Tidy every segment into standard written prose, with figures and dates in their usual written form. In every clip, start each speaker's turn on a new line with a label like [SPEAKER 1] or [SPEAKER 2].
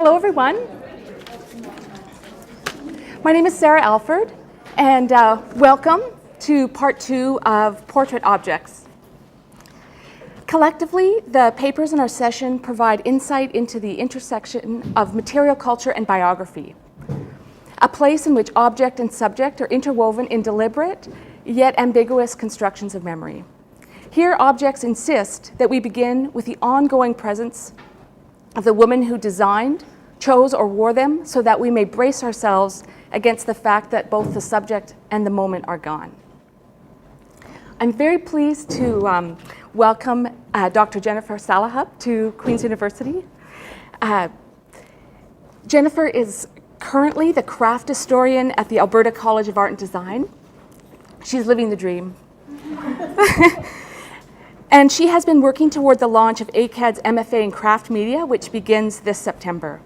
[SPEAKER 1] Hello everyone. My name is Sarah Alford, and welcome to part 2 of Portrait Objects. Collectively, the papers in our session provide insight into the intersection of material culture and biography, a place in which object and subject are interwoven in deliberate yet ambiguous constructions of memory. Here, objects insist that we begin with the ongoing presence of the woman who designed, chose, or wore them so that we may brace ourselves against the fact that both the subject and the moment are gone. I'm very pleased to welcome Dr. Jennifer Salahub to Queen's University. Jennifer is currently the craft historian at the Alberta College of Art and Design. She's living the dream. And she has been working toward the launch of ACAD's MFA in Craft Media, which begins this September.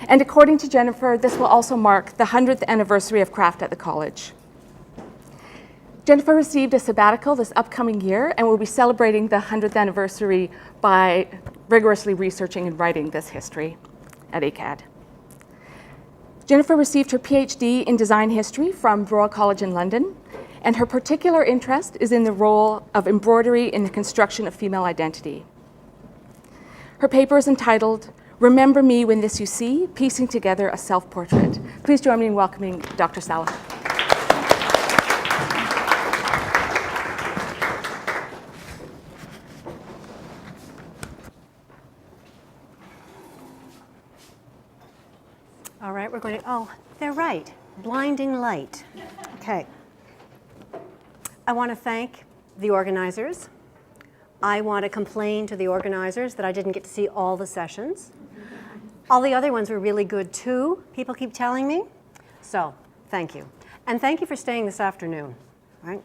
[SPEAKER 1] And according to Jennifer, this will also mark the 100th anniversary of craft at the college. Jennifer received a sabbatical this upcoming year and will be celebrating the 100th anniversary by rigorously researching and writing this history at ACAD. Jennifer received her PhD in design history from Royal College in London, and her particular interest is in the role of embroidery in the construction of female identity. Her paper is entitled, "Remember Me When This You See, Piecing Together a Self-Portrait." Please join me in welcoming Dr. Salahub.
[SPEAKER 2] All right, we're going to, oh, they're right, blinding light. Okay. I want to thank the organizers. I want to complain to the organizers that I didn't get to see all the sessions. All the other ones were really good too, people keep telling me. So, thank you. And thank you for staying this afternoon. All right?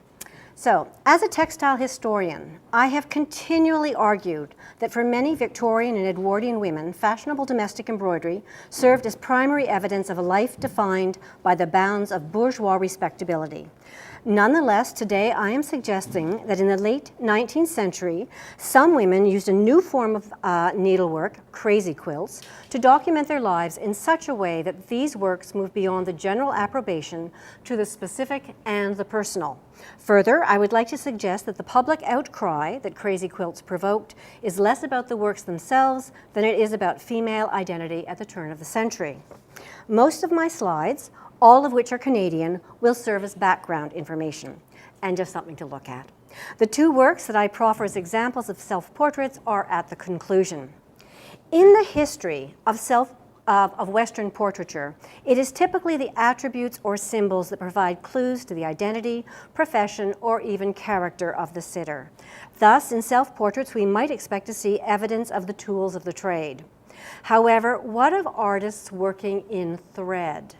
[SPEAKER 2] So, as a textile historian, I have continually argued that for many Victorian and Edwardian women, fashionable domestic embroidery served as primary evidence of a life defined by the bounds of bourgeois respectability. Nonetheless, today I am suggesting that in the late 19th century, some women used a new form of needlework, crazy quilts, to document their lives in such a way that these works move beyond the general approbation to the specific and the personal. Further, I would like to suggest that the public outcry that crazy quilts provoked is less about the works themselves than it is about female identity at the turn of the century. Most of my slides, all of which are Canadian, will serve as background information and just something to look at. The two works that I proffer as examples of self-portraits are at the conclusion. In the history of Western portraiture, it is typically the attributes or symbols that provide clues to the identity, profession, or even character of the sitter. Thus, in self-portraits, we might expect to see evidence of the tools of the trade. However, what of artists working in thread?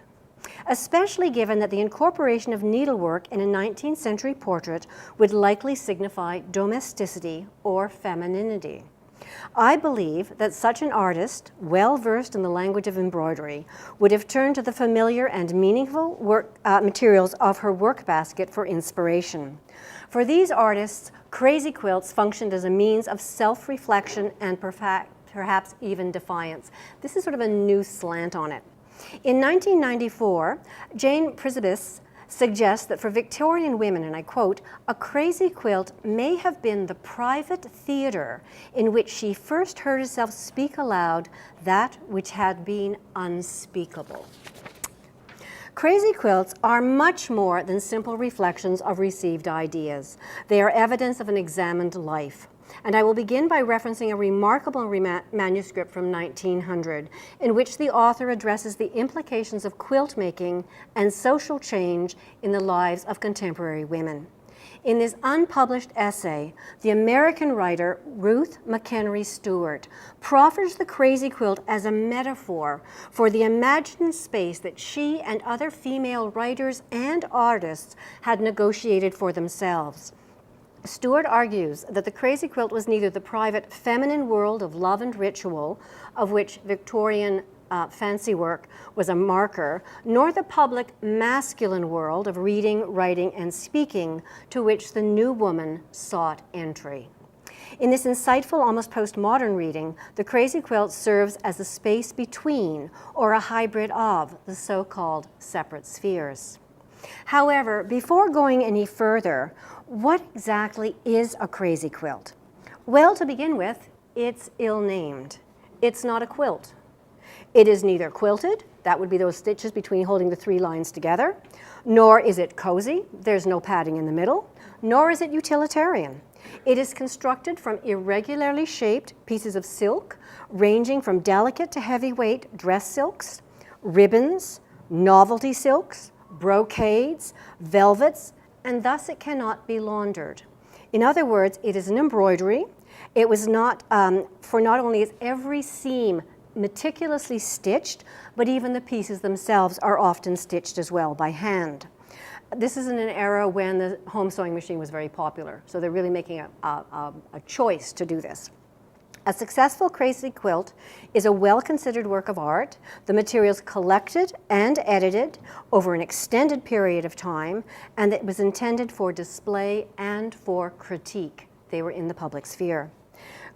[SPEAKER 2] Especially given that the incorporation of needlework in a 19th century portrait would likely signify domesticity or femininity. I believe that such an artist, well versed in the language of embroidery, would have turned to the familiar and meaningful materials of her work basket for inspiration. For these artists, crazy quilts functioned as a means of self-reflection and perhaps even defiance. This is sort of a new slant on it. In 1994, Jane Prisibis suggests that for Victorian women, and I quote, "a crazy quilt may have been the private theater in which she first heard herself speak aloud that which had been unspeakable." Crazy quilts are much more than simple reflections of received ideas. They are evidence of an examined life. And I will begin by referencing a remarkable manuscript from 1900, in which the author addresses the implications of quilt making and social change in the lives of contemporary women. In this unpublished essay, the American writer Ruth McHenry Stewart proffers the crazy quilt as a metaphor for the imagined space that she and other female writers and artists had negotiated for themselves. Stewart argues that the crazy quilt was neither the private feminine world of love and ritual, of which Victorian fancy work was a marker, nor the public masculine world of reading, writing, and speaking, to which the new woman sought entry. In this insightful, almost postmodern reading, the crazy quilt serves as the space between, or a hybrid of, the so-called separate spheres. However, before going any further, what exactly is a crazy quilt? Well, to begin with, it's ill-named. It's not a quilt. It is neither quilted, that would be those stitches between holding the three lines together, nor is it cozy, there's no padding in the middle, nor is it utilitarian. It is constructed from irregularly shaped pieces of silk, ranging from delicate to heavyweight dress silks, ribbons, novelty silks, brocades, velvets, and thus it cannot be laundered. In other words, it is an embroidery. It was not, for not only is every seam meticulously stitched, but even the pieces themselves are often stitched as well by hand. This is in an era when the home sewing machine was very popular, so they're really making a choice to do this. A successful crazy quilt is a well-considered work of art, the materials collected and edited over an extended period of time, and it was intended for display and for critique. They were in the public sphere.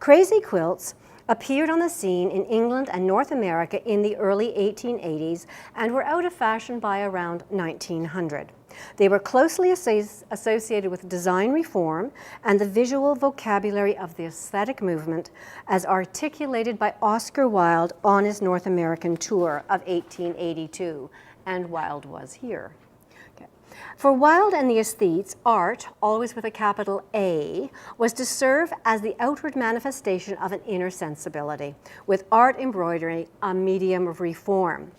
[SPEAKER 2] Crazy quilts appeared on the scene in England and North America in the early 1880s and were out of fashion by around 1900. They were closely associated with design reform and the visual vocabulary of the aesthetic movement as articulated by Oscar Wilde on his North American tour of 1882, and Wilde was here. For Wilde and the aesthetes, art, always with a capital A, was to serve as the outward manifestation of an inner sensibility, with art embroidery a medium of reform.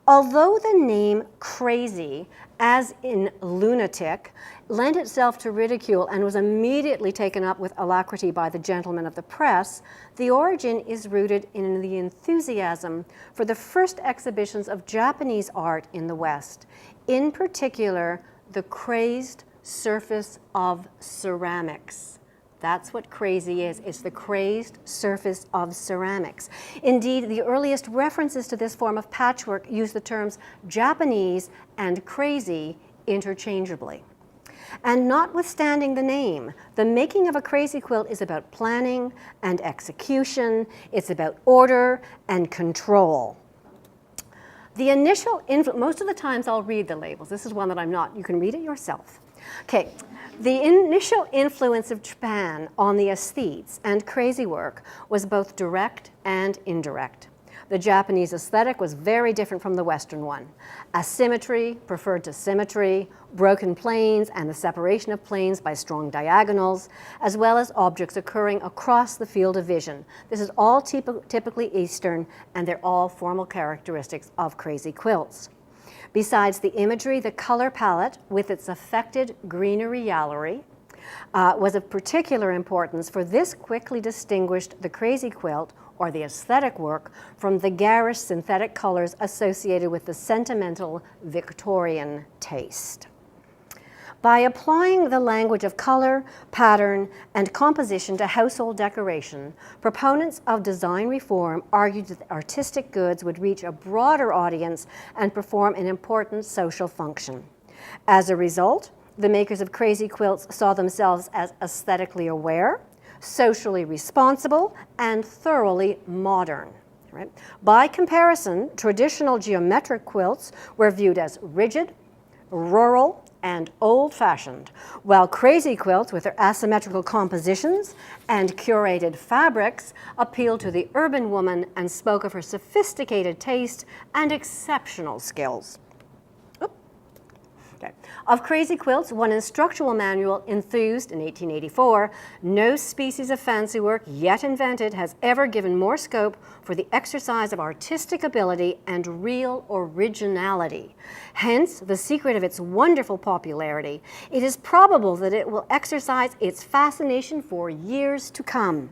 [SPEAKER 2] Although the name crazy, as in lunatic, lent itself to ridicule and was immediately taken up with alacrity by the gentlemen of the press, the origin is rooted in the enthusiasm for the first exhibitions of Japanese art in the West, in particular, the crazed surface of ceramics. That's what crazy is. It's the crazed surface of ceramics. Indeed, the earliest references to this form of patchwork use the terms Japanese and crazy interchangeably. And notwithstanding the name, the making of a crazy quilt is about planning and execution. It's about order and control. The initial most of the times I'll read the labels. This is one that I'm not. You can read it yourself. Okay. The initial influence of Japan on the aesthetes and crazy work was both direct and indirect. The Japanese aesthetic was very different from the Western one. Asymmetry preferred to symmetry, broken planes and the separation of planes by strong diagonals, as well as objects occurring across the field of vision. This is all typically Eastern, and they're all formal characteristics of crazy quilts. Besides the imagery, the color palette, with its affected greenery yallery, was of particular importance, for this quickly distinguished the crazy quilt, or the aesthetic work, from the garish synthetic colors associated with the sentimental Victorian taste. By applying the language of color, pattern, and composition to household decoration, proponents of design reform argued that artistic goods would reach a broader audience and perform an important social function. As a result, the makers of crazy quilts saw themselves as aesthetically aware, socially responsible, and thoroughly modern. Right? By comparison, traditional geometric quilts were viewed as rigid, rural, and old-fashioned, while crazy quilts with their asymmetrical compositions and curated fabrics appealed to the urban woman and spoke of her sophisticated taste and exceptional skills. Okay. Of crazy quilts, one instructional manual enthused in 1884, no species of fancy work yet invented has ever given more scope for the exercise of artistic ability and real originality. Hence, the secret of its wonderful popularity. It is probable that it will exercise its fascination for years to come.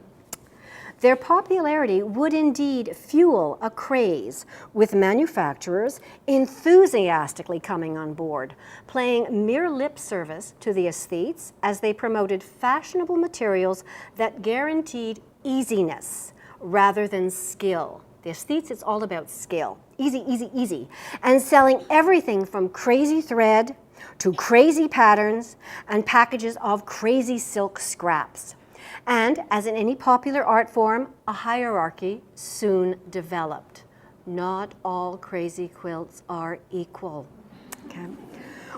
[SPEAKER 2] Their popularity would indeed fuel a craze, with manufacturers enthusiastically coming on board, paying mere lip service to the aesthetes as they promoted fashionable materials that guaranteed easiness rather than skill. The aesthetes, it's all about skill. Easy, easy, easy. And selling everything from crazy thread to crazy patterns and packages of crazy silk scraps. And as in any popular art form, a hierarchy soon developed. Not all crazy quilts are equal. Okay.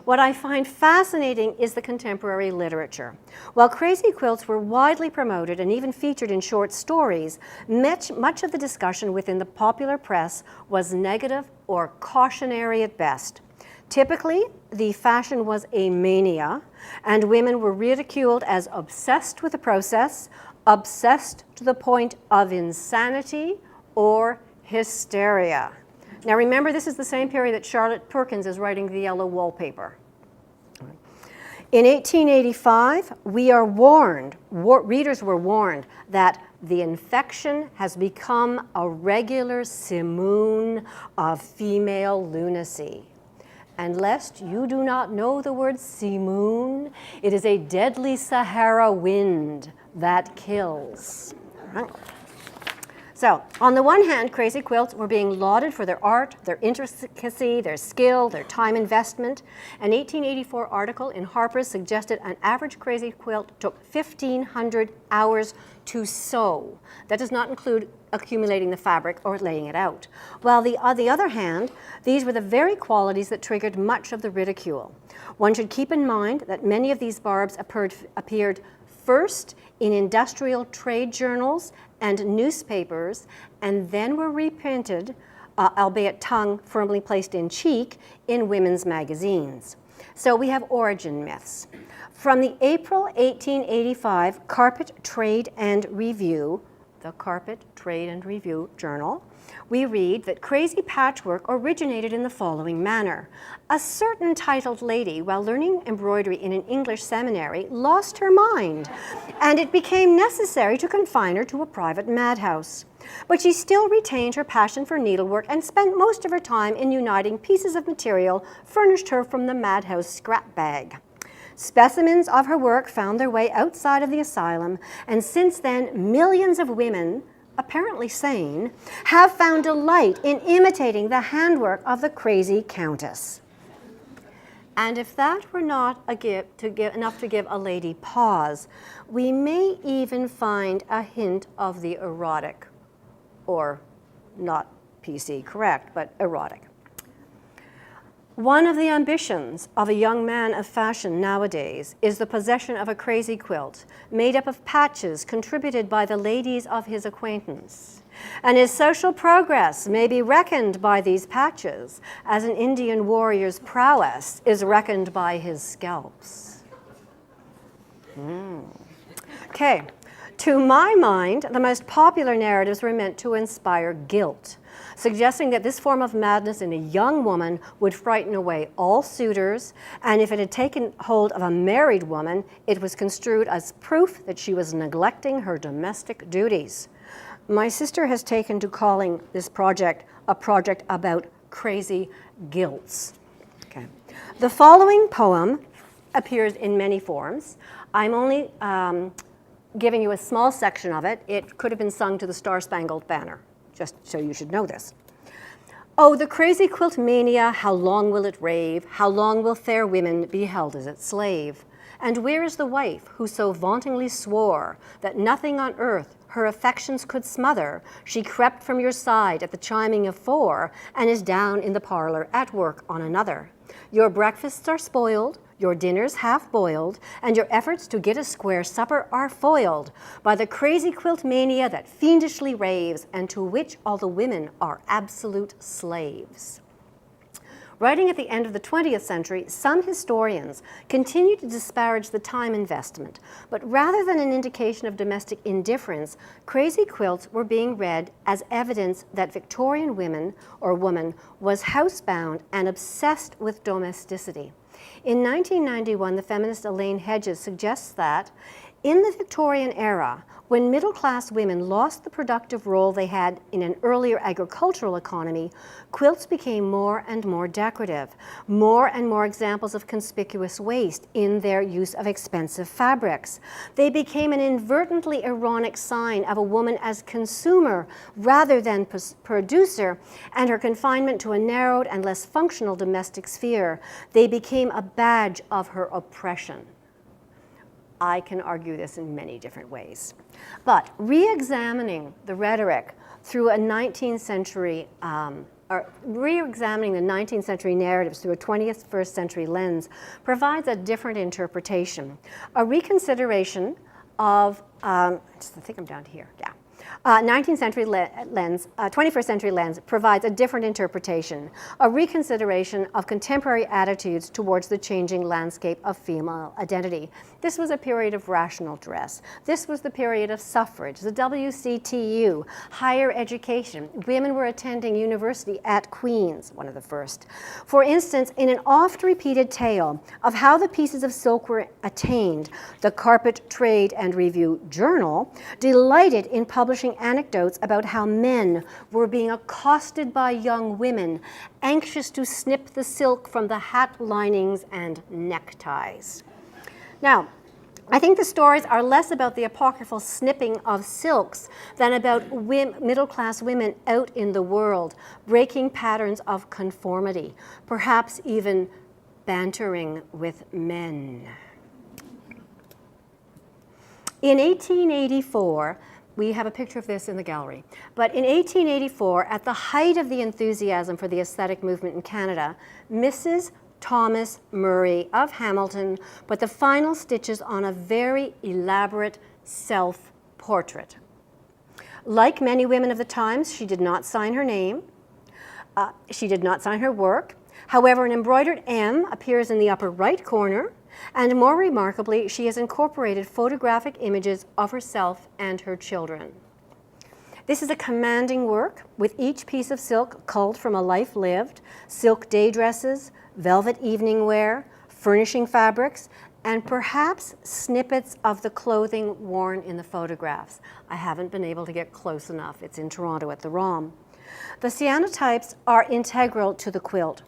[SPEAKER 2] What I find fascinating is the contemporary literature. While crazy quilts were widely promoted and even featured in short stories, much of the discussion within the popular press was negative or cautionary at best. Typically, the fashion was a mania, and women were ridiculed as obsessed with the process, obsessed to the point of insanity or hysteria. Now remember, this is the same period that Charlotte Perkins is writing The Yellow Wallpaper. In 1885, we are warned, readers were warned, that the infection has become a regular simoon of female lunacy. And lest you do not know the word simoon, it is a deadly Sahara wind that kills. Right. So, on the one hand, crazy quilts were being lauded for their art, their intricacy, their skill, their time investment. An 1884 article in Harper's suggested an average crazy quilt took 1,500 hours to sew. That does not include accumulating the fabric or laying it out. While on the other hand, these were the very qualities that triggered much of the ridicule. One should keep in mind that many of these barbs appeared first in industrial trade journals and newspapers, and then were reprinted, albeit tongue firmly placed in cheek, in women's magazines. So we have origin myths. From the April 1885 Carpet Trade and Review, the Carpet Trade and Review Journal, we read that crazy patchwork originated in the following manner. A certain titled lady, while learning embroidery in an English seminary, lost her mind, and it became necessary to confine her to a private madhouse. But she still retained her passion for needlework and spent most of her time in uniting pieces of material furnished her from the madhouse scrap bag. Specimens of her work found their way outside of the asylum, and since then, millions of women, apparently sane, have found delight in imitating the handwork of the crazy countess. And if that were not enough to give a lady pause, we may even find a hint of the erotic, or not PC correct, but erotic. One of the ambitions of a young man of fashion nowadays is the possession of a crazy quilt made up of patches contributed by the ladies of his acquaintance. And his social progress may be reckoned by these patches as an Indian warrior's prowess is reckoned by his scalps. Okay, to my mind, the most popular narratives were meant to inspire guilt, suggesting that this form of madness in a young woman would frighten away all suitors, and if it had taken hold of a married woman, it was construed as proof that she was neglecting her domestic duties. My sister has taken to calling this project a project about crazy guilts. Okay. The following poem appears in many forms. I'm only giving you a small section of it. It could have been sung to the Star-Spangled Banner, just so you should know this. Oh, the crazy quilt mania, how long will it rave? How long will fair women be held as its slave? And where is the wife who so vauntingly swore that nothing on earth her affections could smother? She crept from your side at the chiming of 4 and is down in the parlor at work on another. Your breakfasts are spoiled, your dinners half boiled, and your efforts to get a square supper are foiled by the crazy quilt mania that fiendishly raves and to which all the women are absolute slaves. Writing at the end of the 20th century, some historians continue to disparage the time investment, but rather than an indication of domestic indifference, crazy quilts were being read as evidence that Victorian woman was housebound and obsessed with domesticity. In 1991, the feminist Elaine Hedges suggests that in the Victorian era, when middle-class women lost the productive role they had in an earlier agricultural economy, quilts became more and more decorative, more and more examples of conspicuous waste in their use of expensive fabrics. They became an inadvertently ironic sign of a woman as consumer rather than producer, and her confinement to a narrowed and less functional domestic sphere. They became a badge of her oppression. I can argue this in many different ways. But re-examining the rhetoric through a 19th century, or re-examining the 19th century narratives through a 21st century lens provides a different interpretation. A reconsideration of, I think I'm down to here, yeah. 19th century lens, 21st century lens provides a different interpretation, a reconsideration of contemporary attitudes towards the changing landscape of female identity. This was a period of rational dress. This was the period of suffrage, the WCTU, higher education. Women were attending university at Queen's, one of the first. For instance, in an oft-repeated tale of how the pieces of silk were attained, the Carpet Trade and Review Journal delighted in publishing anecdotes about how men were being accosted by young women, anxious to snip the silk from the hat linings and neckties. Now, I think the stories are less about the apocryphal snipping of silks than about middle-class women out in the world, breaking patterns of conformity, perhaps even bantering with men. In 1884, we have a picture of this in the gallery. But in 1884, at the height of the enthusiasm for the aesthetic movement in Canada, Mrs. Thomas Murray of Hamilton put the final stitches on a very elaborate self-portrait. Like many women of the times, she did not sign her name. She did not sign her work. However, an embroidered M appears in the upper right corner, and more remarkably, she has incorporated photographic images of herself and her children. This is a commanding work, with each piece of silk culled from a life lived, silk day dresses, velvet evening wear, furnishing fabrics, and perhaps snippets of the clothing worn in the photographs. I haven't been able to get close enough. It's in Toronto at the ROM. The cyanotypes are integral to the quilt.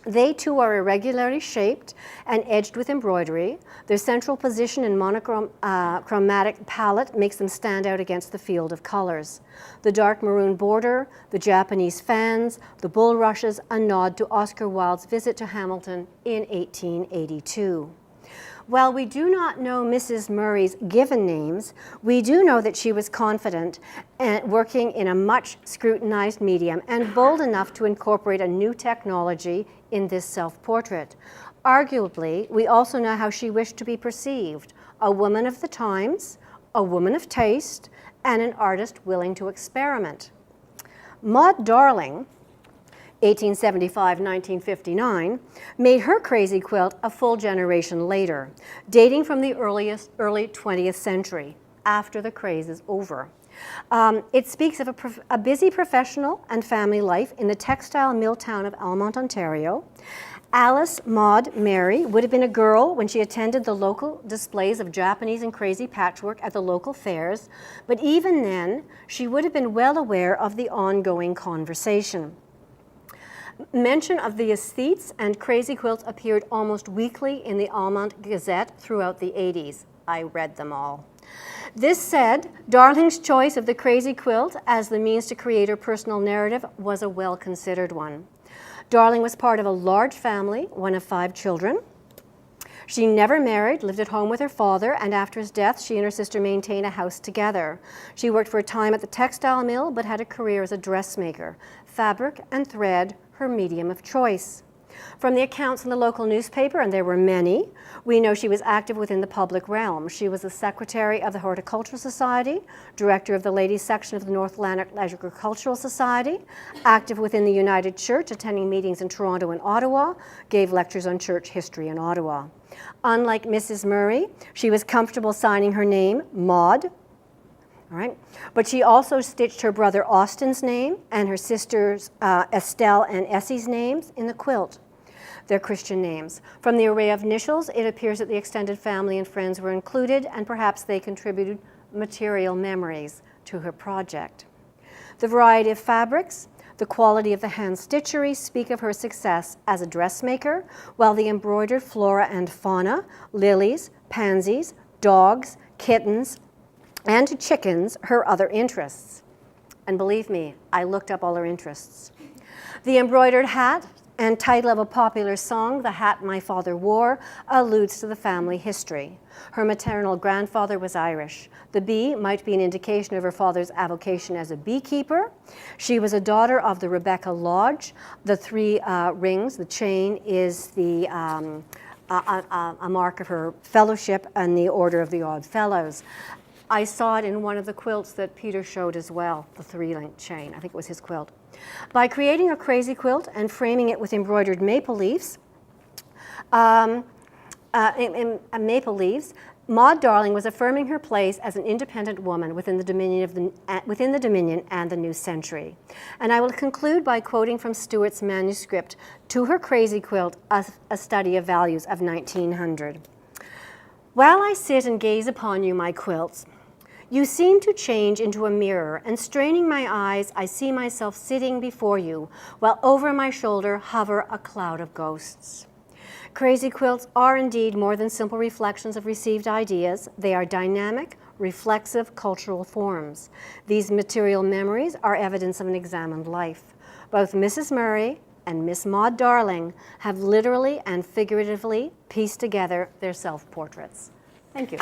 [SPEAKER 2] They too are irregularly shaped and edged with embroidery. Their central position and monochromatic palette makes them stand out against the field of colors. The dark maroon border, the Japanese fans, the bulrushes, a nod to Oscar Wilde's visit to Hamilton in 1882. While we do not know Mrs. Murray's given names, we do know that she was confident and working in a much scrutinized medium and bold enough to incorporate a new technology in this self-portrait. Arguably, we also know how she wished to be perceived, a woman of the times, a woman of taste, and an artist willing to experiment. Maud Darling, 1875-1959, made her crazy quilt a full generation later, dating from the early 20th century, after the craze is over. It speaks of a busy professional and family life in the textile mill town of Almont, Ontario. Alice Maud Mary would have been a girl when she attended the local displays of Japanese and crazy patchwork at the local fairs, but even then, she would have been well aware of the ongoing conversation. Mention of the aesthetes and crazy quilts appeared almost weekly in the Almont Gazette throughout the 80s. I read them all. This said, Darling's choice of the crazy quilt as the means to create her personal narrative was a well-considered one. Darling was part of a large family, one of 5 children. She never married, lived at home with her father, and after his death, she and her sister maintained a house together. She worked for a time at the textile mill, but had a career as a dressmaker. Fabric and thread, her medium of choice. From the accounts in the local newspaper, and there were many, we know she was active within the public realm. She was the secretary of the Horticultural Society, director of the ladies section of the North Atlantic Agricultural Society, active within the United Church, attending meetings in Toronto and Ottawa, gave lectures on church history in Ottawa. Unlike Mrs. Murray, she was comfortable signing her name, Maud. All right. But she also stitched her brother Austin's name and her sisters Estelle and Essie's names in the quilt, their Christian names. From the array of initials, it appears that the extended family and friends were included, and perhaps they contributed material memories to her project. The variety of fabrics, the quality of the hand stitchery speak of her success as a dressmaker, while the embroidered flora and fauna, lilies, pansies, dogs, kittens, and chickens, her other interests. And believe me, I looked up all her interests. The embroidered hat and title of a popular song, The Hat My Father Wore, alludes to the family history. Her maternal grandfather was Irish. The bee might be an indication of her father's avocation as a beekeeper. She was a daughter of the Rebecca Lodge. The 3 rings, the chain, is the a mark of her fellowship and the Order of the Odd Fellows. I saw it in one of the quilts that Peter showed as well, the 3-link chain. I think it was his quilt. By creating a crazy quilt and framing it with embroidered maple leaves, Maud Darling was affirming her place as an independent woman within the Dominion and the new century. And I will conclude by quoting from Stewart's manuscript to her crazy quilt, A Study of Values of 1900. While I sit and gaze upon you, my quilts, you seem to change into a mirror, and straining my eyes, I see myself sitting before you, while over my shoulder hover a cloud of ghosts. Crazy quilts are indeed more than simple reflections of received ideas. They are dynamic, reflexive cultural forms. These material memories are evidence of an examined life. Both Mrs. Murray and Miss Maud Darling have literally and figuratively pieced together their self-portraits. Thank you.